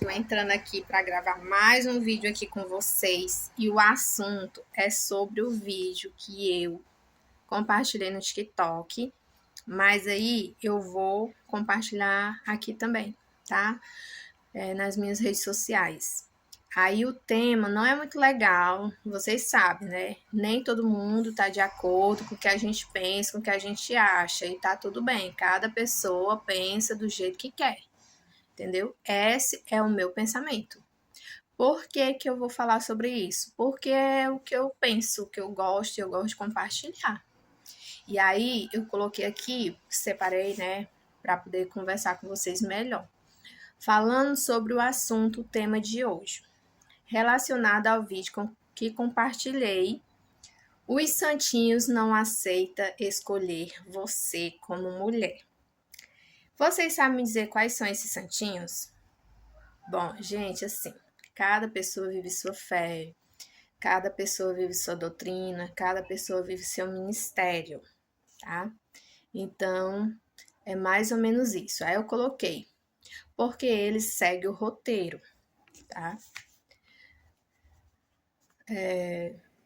Tô entrando aqui para gravar mais um vídeo aqui com vocês e o assunto é sobre o vídeo que eu compartilhei no TikTok, mas aí eu vou compartilhar aqui também, tá? Nas minhas redes sociais. Aí o tema não é muito legal, vocês sabem, né? Nem todo mundo tá de acordo com o que a gente pensa, com o que a gente acha, e tá tudo bem, cada pessoa pensa do jeito que quer. Entendeu? Esse é o meu pensamento. Por que que eu vou falar sobre isso? Porque é o que eu penso, o que eu gosto de compartilhar. E aí eu coloquei aqui, separei, né, para poder conversar com vocês melhor. Falando sobre o assunto, o tema de hoje, relacionado ao vídeo que compartilhei. Os santinhos não aceitam escolher você como mulher. Vocês sabem me dizer quais são esses santinhos? Bom, gente, assim, cada pessoa vive sua fé, cada pessoa vive sua doutrina, cada pessoa vive seu ministério, tá? Então, é mais ou menos isso. Aí eu coloquei, porque ele segue o roteiro, tá?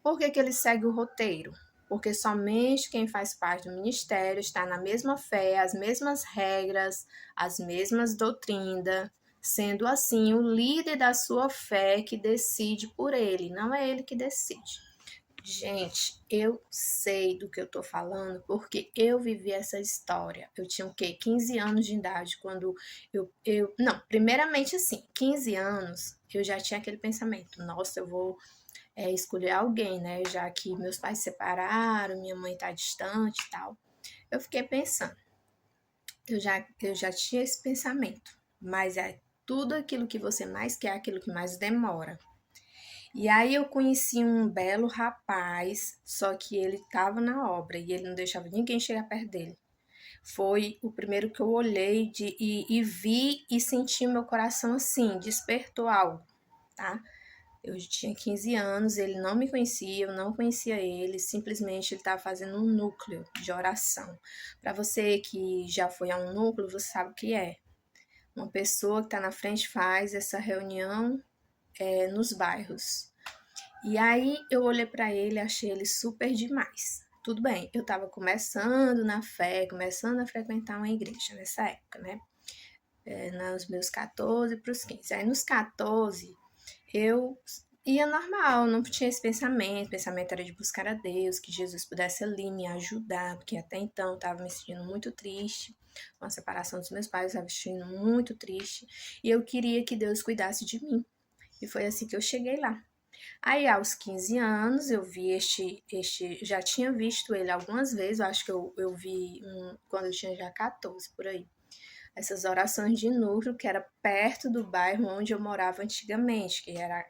Por que que ele segue o roteiro? Porque somente quem faz parte do ministério está na mesma fé, as mesmas regras, as mesmas doutrinas, sendo assim o líder da sua fé que decide por ele, não é ele que decide. Gente, eu sei do que eu tô falando porque eu vivi essa história. Eu tinha o quê? 15 anos de idade quando não, primeiramente assim, 15 anos eu já tinha aquele pensamento, nossa, eu vou escolher alguém, né? Já que meus pais se separaram, minha mãe tá distante e tal. Eu fiquei pensando, eu já tinha esse pensamento, mas é tudo aquilo que você mais quer, aquilo que mais demora. E aí eu conheci um belo rapaz, só que ele estava na obra e ele não deixava ninguém chegar perto dele. Foi o primeiro que eu olhei e vi e senti meu coração assim, despertou algo, tá? Eu tinha 15 anos, ele não me conhecia, eu não conhecia ele, simplesmente ele estava fazendo um núcleo de oração. Para você que já foi a um núcleo, você sabe o que é. Uma pessoa que está na frente faz essa reunião nos bairros. E aí eu olhei para ele, achei ele super demais. Tudo bem, eu estava começando na fé, começando a frequentar uma igreja nessa época, né? Nos meus 14 para os 15. Aí nos 14 eu ia normal, não tinha esse pensamento. O pensamento era de buscar a Deus, que Jesus pudesse ali me ajudar, porque até então eu estava me sentindo muito triste com a separação dos meus pais, eu estava me sentindo muito triste e eu queria que Deus cuidasse de mim. E foi assim que eu cheguei lá. Aí, aos 15 anos, eu vi já tinha visto ele algumas vezes, eu acho que eu vi quando eu tinha já 14, por aí. Essas orações de núcleo, que era perto do bairro onde eu morava antigamente, que era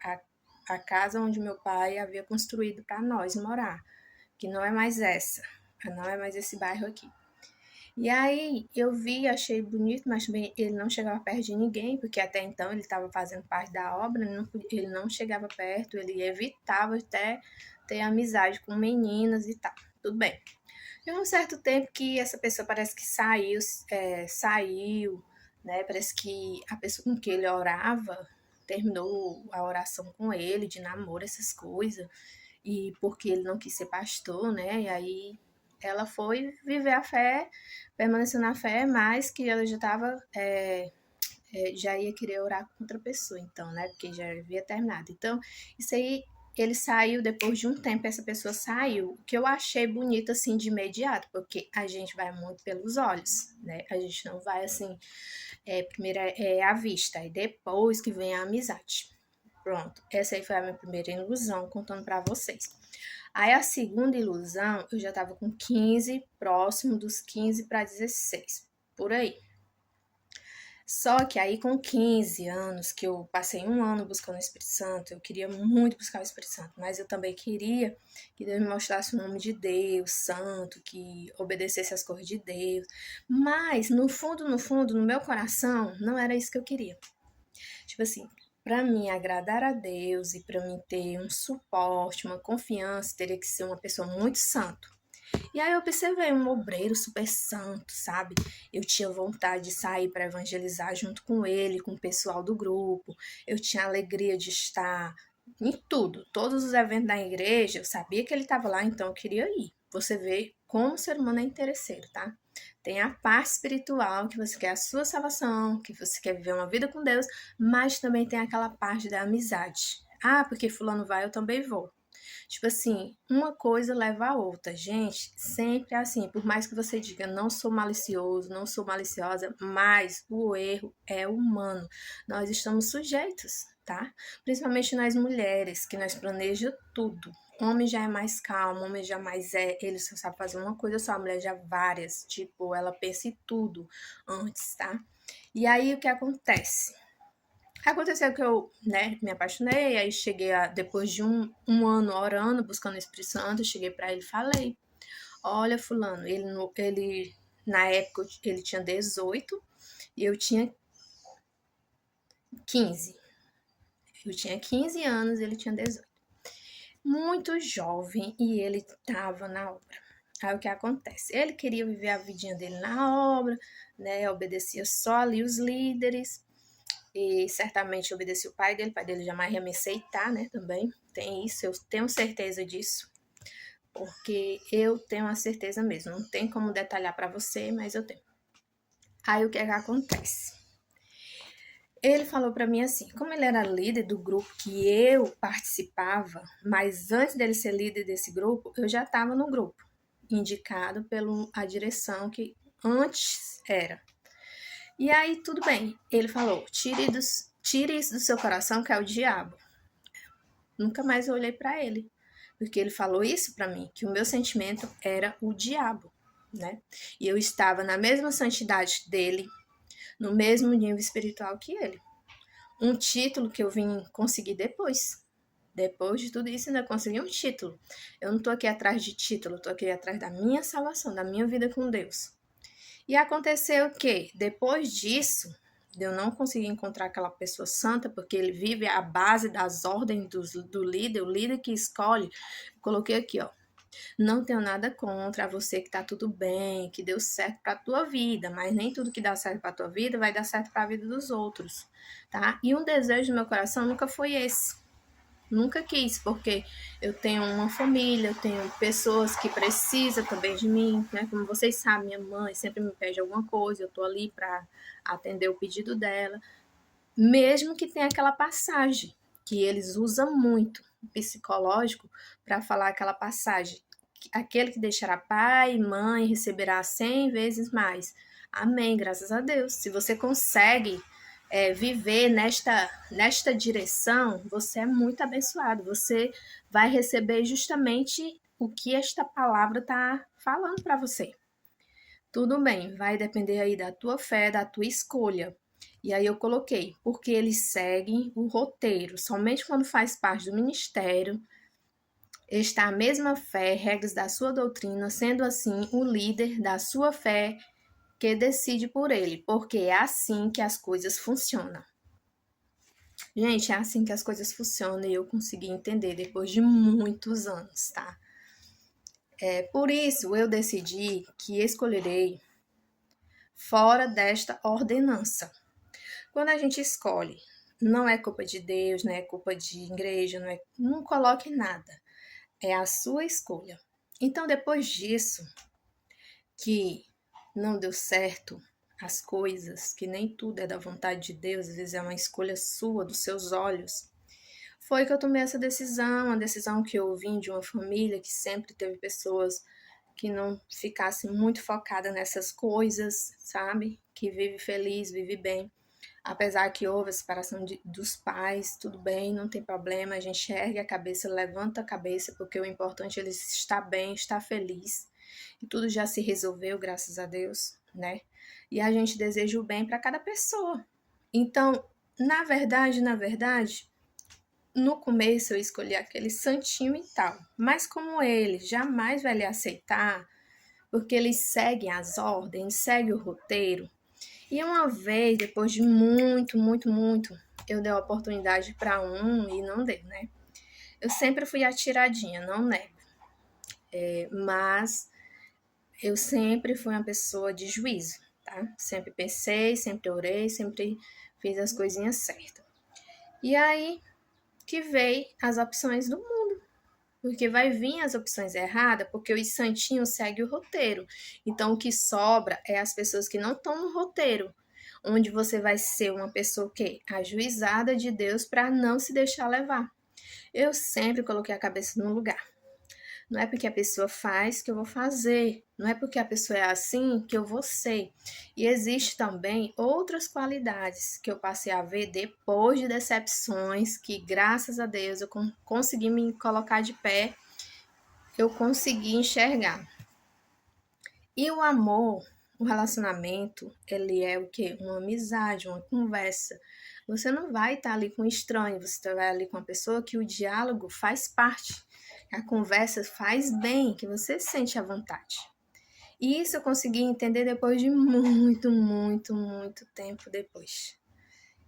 a casa onde meu pai havia construído para nós morar, que não é mais essa, não é mais esse bairro aqui. E aí eu vi, achei bonito, mas também ele não chegava perto de ninguém, porque até então ele estava fazendo parte da obra, ele não chegava perto, ele evitava até ter amizade com meninas e tal. Tudo bem. E um certo tempo que essa pessoa parece que saiu, né? Parece que a pessoa com que ele orava terminou a oração com ele, de namoro, essas coisas, e porque ele não quis ser pastor, né? E aí ela foi viver a fé, permaneceu na fé, mas que ela já estava, já ia querer orar com outra pessoa, então, né? Porque já havia terminado. Então, isso aí, ele saiu depois de um tempo, essa pessoa saiu, o que eu achei bonito, assim, de imediato, porque a gente vai muito pelos olhos, né? A gente não vai, assim, primeiro é a vista, e depois que vem a amizade. Pronto, essa aí foi a minha primeira ilusão, contando para vocês. Aí a segunda ilusão, eu já estava com 15, próximo dos 15 para 16, por aí. Só que aí com 15 anos, que eu passei um ano buscando o Espírito Santo, eu queria muito buscar o Espírito Santo, mas eu também queria que Deus me mostrasse o nome de Deus, santo, que obedecesse às coisas de Deus. Mas no fundo, no meu coração, não era isso que eu queria. Tipo assim, para mim agradar a Deus e para mim ter um suporte, uma confiança, teria que ser uma pessoa muito santa. E aí eu observei um obreiro super santo, sabe? Eu tinha vontade de sair para evangelizar junto com ele, com o pessoal do grupo. Eu tinha alegria de estar em tudo, todos os eventos da igreja. Eu sabia que ele estava lá, então eu queria ir. Você vê como o ser humano é interesseiro, tá? Tem a parte espiritual, que você quer a sua salvação, que você quer viver uma vida com Deus, mas também tem aquela parte da amizade. Ah, porque fulano vai, eu também vou. Tipo assim, uma coisa leva a outra. Gente, sempre é assim. Por mais que você diga, não sou malicioso, não sou maliciosa, mas o erro é humano. Nós estamos sujeitos, tá? Principalmente nós mulheres, que nós planejamos tudo. Homem já é mais calmo, homem já mais ele só sabe fazer uma coisa só, a mulher já várias. Tipo, ela pensa em tudo antes, tá? E aí o que acontece? Aconteceu que eu, né, me apaixonei, aí cheguei depois de um ano orando, buscando o Espírito Santo, cheguei para ele e falei, olha fulano, ele na época ele tinha 18 e eu tinha 15. Eu tinha 15 anos e ele tinha 18. Muito jovem e ele estava na obra. Aí o que acontece? Ele queria viver a vidinha dele na obra, né, obedecia só ali os líderes, e certamente obedeci o pai dele jamais ia me aceitar, né, também, tem isso, eu tenho certeza disso, porque eu tenho a certeza mesmo, não tem como detalhar para você, mas eu tenho. Aí o que é que acontece? Ele falou para mim assim, como ele era líder do grupo que eu participava, mas antes dele ser líder desse grupo, eu já estava no grupo, indicado pela direção que antes era. E aí, tudo bem. Ele falou: tire isso do seu coração, que é o diabo. Nunca mais eu olhei para ele, porque ele falou isso para mim, que o meu sentimento era o diabo, né? E eu estava na mesma santidade dele, no mesmo nível espiritual que ele. Um título que eu vim conseguir depois. Depois de tudo isso, ainda consegui um título. Eu não tô aqui atrás de título, tô aqui atrás da minha salvação, da minha vida com Deus. E aconteceu que, depois disso, eu não consegui encontrar aquela pessoa santa, porque ele vive à base das ordens do líder, o líder que escolhe. Coloquei aqui, ó. Não tenho nada contra você, que tá tudo bem, que deu certo pra tua vida, mas nem tudo que dá certo pra tua vida vai dar certo pra vida dos outros, tá? E um desejo do meu coração nunca foi esse. Nunca quis, porque eu tenho uma família, eu tenho pessoas que precisam também de mim, né? Como vocês sabem, minha mãe sempre me pede alguma coisa, eu tô ali para atender o pedido dela, mesmo que tenha aquela passagem que eles usam muito, psicológico, para falar aquela passagem. Aquele que deixará pai e mãe receberá 100 vezes mais. Amém, graças a Deus. Se você consegue viver nesta direção, você é muito abençoado. Você vai receber justamente o que esta palavra está falando para você. Tudo bem, vai depender aí da tua fé, da tua escolha. E aí eu coloquei, porque eles seguem o roteiro, somente quando faz parte do ministério, está a mesma fé, regras da sua doutrina, sendo assim o líder da sua fé que decide por ele, porque é assim que as coisas funcionam. Gente, é assim que as coisas funcionam e eu consegui entender depois de muitos anos, tá? Por isso eu decidi que escolherei fora desta ordenança. Quando a gente escolhe, não é culpa de Deus, não é culpa de igreja, não coloque nada. É a sua escolha. Então, depois disso, que não deu certo as coisas, que nem tudo é da vontade de Deus, às vezes é uma escolha sua, dos seus olhos, foi que eu tomei essa decisão, uma decisão que eu vim de uma família que sempre teve pessoas que não ficassem muito focadas nessas coisas, sabe? Que vive feliz, vive bem. Apesar que houve a separação dos pais, tudo bem, não tem problema, a gente ergue a cabeça, levanta a cabeça, porque o importante é ele estar bem, estar feliz. E tudo já se resolveu, graças a Deus, né? E a gente deseja o bem para cada pessoa. Então, na verdade, no começo eu escolhi aquele santinho e tal, mas como ele jamais vai lhe aceitar, porque eles seguem as ordens, seguem o roteiro. E uma vez, depois de muito, eu dei a oportunidade para um e não deu, né? Eu sempre fui atiradinha, não nego. Mas eu sempre fui uma pessoa de juízo, tá? Sempre pensei, sempre orei, sempre fiz as coisinhas certas. E aí que veio as opções do mundo, porque vai vir as opções erradas, porque os santinhos seguem o roteiro. Então o que sobra é as pessoas que não estão no roteiro, onde você vai ser uma pessoa o quê? Ajuizada de Deus para não se deixar levar. Eu sempre coloquei a cabeça no lugar. Não é porque a pessoa faz que eu vou fazer. Não é porque a pessoa é assim que eu vou ser. E existe também outras qualidades que eu passei a ver depois de decepções, que graças a Deus eu consegui me colocar de pé, eu consegui enxergar. E o amor, o relacionamento, ele é o quê? Uma amizade, uma conversa. Você não vai estar ali com um estranho, você vai ali com uma pessoa que o diálogo faz parte, a conversa faz bem, que você sente à vontade. E isso eu consegui entender depois de muito tempo depois.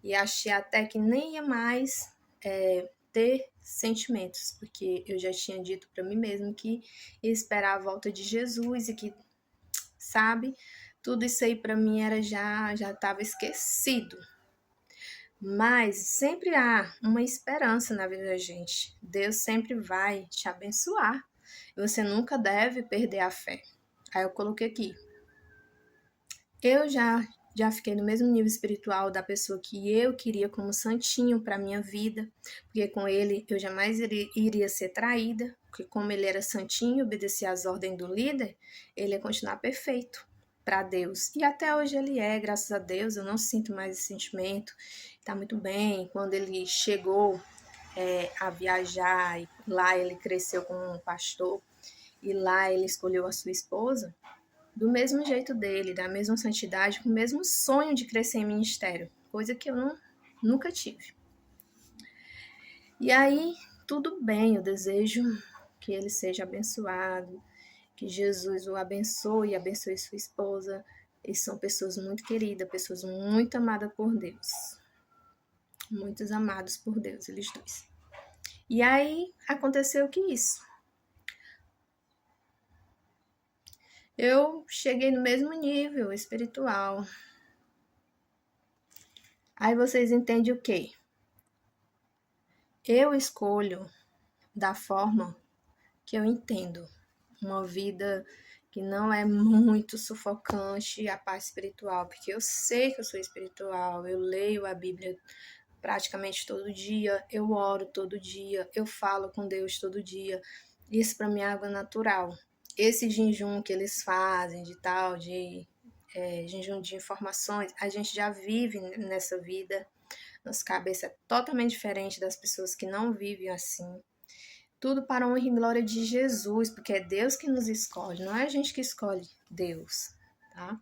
E achei até que nem ia mais ter sentimentos, porque eu já tinha dito para mim mesmo que ia esperar a volta de Jesus e que, sabe, tudo isso aí para mim era já estava esquecido. Mas sempre há uma esperança na vida da gente. Deus sempre vai te abençoar. E você nunca deve perder a fé. Aí eu coloquei aqui. Eu já fiquei no mesmo nível espiritual da pessoa que eu queria como santinho para minha vida, porque com ele eu jamais iria ser traída, porque como ele era santinho, obedecia às ordens do líder, ele ia continuar perfeito para Deus. E até hoje ele é, graças a Deus, eu não sinto mais esse sentimento, está muito bem. Quando ele chegou a viajar, e lá ele cresceu como um pastor, e lá ele escolheu a sua esposa, do mesmo jeito dele, da mesma santidade, com o mesmo sonho de crescer em ministério, coisa que eu nunca tive. E aí, tudo bem, eu desejo que ele seja abençoado, que Jesus o abençoe e abençoe sua esposa. Eles são pessoas muito queridas, pessoas muito amadas por Deus. Muitos amados por Deus, eles dois. E aí, aconteceu que isso. Eu cheguei no mesmo nível espiritual. Aí vocês entendem o quê? Eu escolho da forma que eu entendo. Uma vida que não é muito sufocante, a paz espiritual, porque eu sei que eu sou espiritual, eu leio a Bíblia praticamente todo dia, eu oro todo dia, eu falo com Deus todo dia. Isso para mim é água natural. Esse jejum que eles fazem de tal, de jejum de informações, a gente já vive nessa vida. Nossa cabeça é totalmente diferente das pessoas que não vivem assim. Tudo para a honra e glória de Jesus, porque é Deus que nos escolhe, não é a gente que escolhe Deus, tá?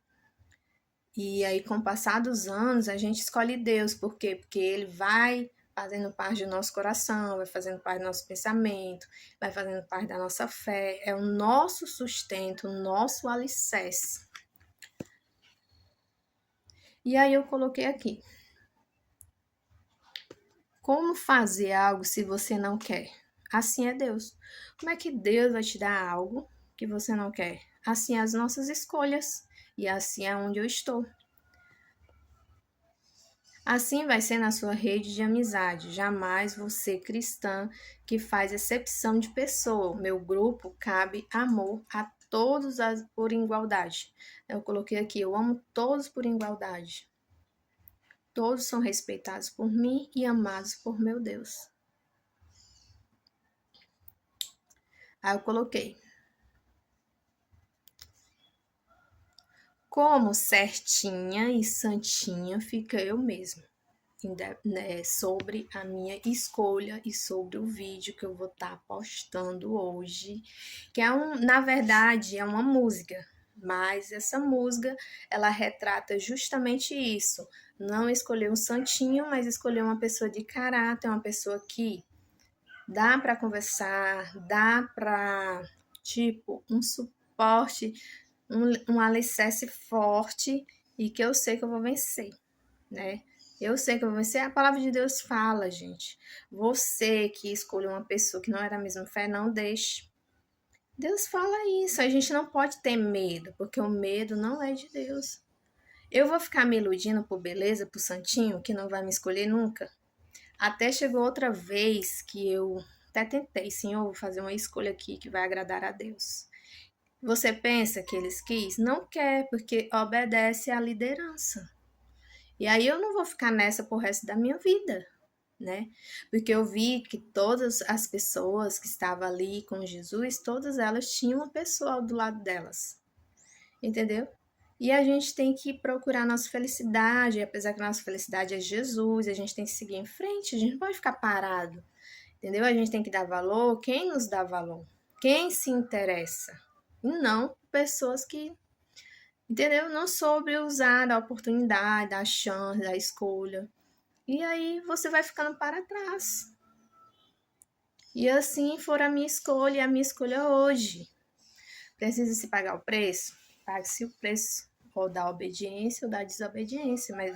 E aí, com o passar dos anos, a gente escolhe Deus, por quê? Porque Ele vai fazendo parte do nosso coração, vai fazendo parte do nosso pensamento, vai fazendo parte da nossa fé, é o nosso sustento, o nosso alicerce. E aí eu coloquei aqui. Como fazer algo se você não quer? Assim é Deus. Como é que Deus vai te dar algo que você não quer? Assim é as nossas escolhas. E assim é onde eu estou. Assim vai ser na sua rede de amizade. Jamais você, cristã, que faz exceção de pessoa. Meu grupo cabe amor a todos por igualdade. Eu coloquei aqui, eu amo todos por igualdade. Todos são respeitados por mim e amados por meu Deus. Aí eu coloquei. Como certinha e santinha fica eu mesma, né, sobre a minha escolha e sobre o vídeo que eu vou estar postando hoje, que na verdade é uma música, mas essa música ela retrata justamente isso. Não escolher um santinho, mas escolher uma pessoa de caráter, uma pessoa que dá para conversar, dá para, tipo, um suporte, um alicerce forte e que eu sei que eu vou vencer, né? Eu sei que eu vou vencer. A palavra de Deus fala, gente. Você que escolheu uma pessoa que não era a mesma fé, não deixe. Deus fala isso, a gente não pode ter medo, porque o medo não é de Deus. Eu vou ficar me iludindo por beleza, por santinho, que não vai me escolher nunca? Até chegou outra vez que eu até tentei, Senhor, vou fazer uma escolha aqui que vai agradar a Deus. Você pensa que eles quis? Não quer, porque obedece à liderança. E aí eu não vou ficar nessa pro resto da minha vida, né? Porque eu vi que todas as pessoas que estavam ali com Jesus, todas elas tinham uma pessoa do lado delas, entendeu? E a gente tem que procurar nossa felicidade, apesar que nossa felicidade é Jesus, a gente tem que seguir em frente, a gente não pode ficar parado, entendeu? A gente tem que dar valor, quem nos dá valor, quem se interessa, e não pessoas que, entendeu? Não soube usar a oportunidade, a chance, a escolha. E aí você vai ficando para trás. E assim for a minha escolha hoje. Precisa se pagar o preço? Pague-se o preço, ou da obediência ou da desobediência, mas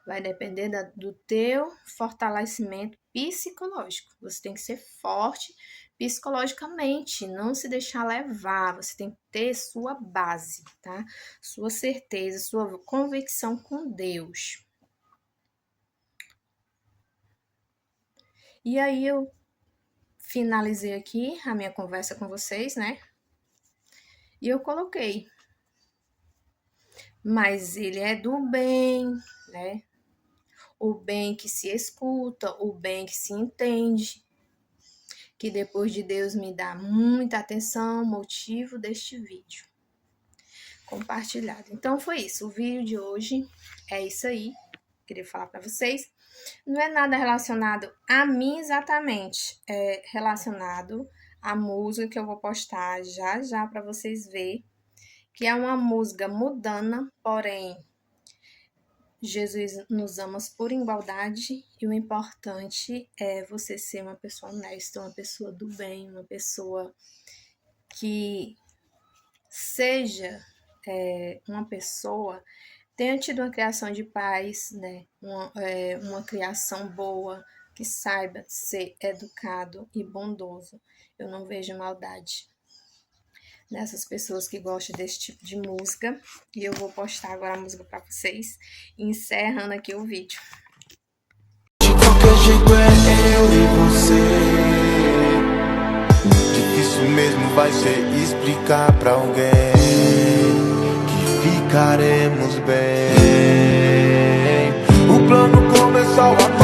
vai depender do teu fortalecimento psicológico. Você tem que ser forte psicologicamente, não se deixar levar, você tem que ter sua base, tá? Sua certeza, sua convicção com Deus. E aí eu finalizei aqui a minha conversa com vocês, né? E eu coloquei, mas ele é do bem, né? O bem que se escuta, o bem que se entende, que depois de Deus me dá muita atenção, motivo deste vídeo compartilhado. Então foi isso, o vídeo de hoje é isso aí, queria falar para vocês. Não é nada relacionado a mim exatamente, é relacionado à música que eu vou postar já para vocês verem, que é uma música mudana, porém Jesus nos ama por igualdade e o importante é você ser uma pessoa honesta, uma pessoa do bem, uma pessoa que seja uma pessoa, tenha tido uma criação de paz, né? Uma criação boa, que saiba ser educado e bondoso. Eu não vejo maldade nessas pessoas que gostam desse tipo de música. E eu vou postar agora a música para vocês, encerrando aqui o vídeo. De qualquer jeito é eu e você. Difícil mesmo vai ser explicar pra alguém que ficaremos bem. O plano começou a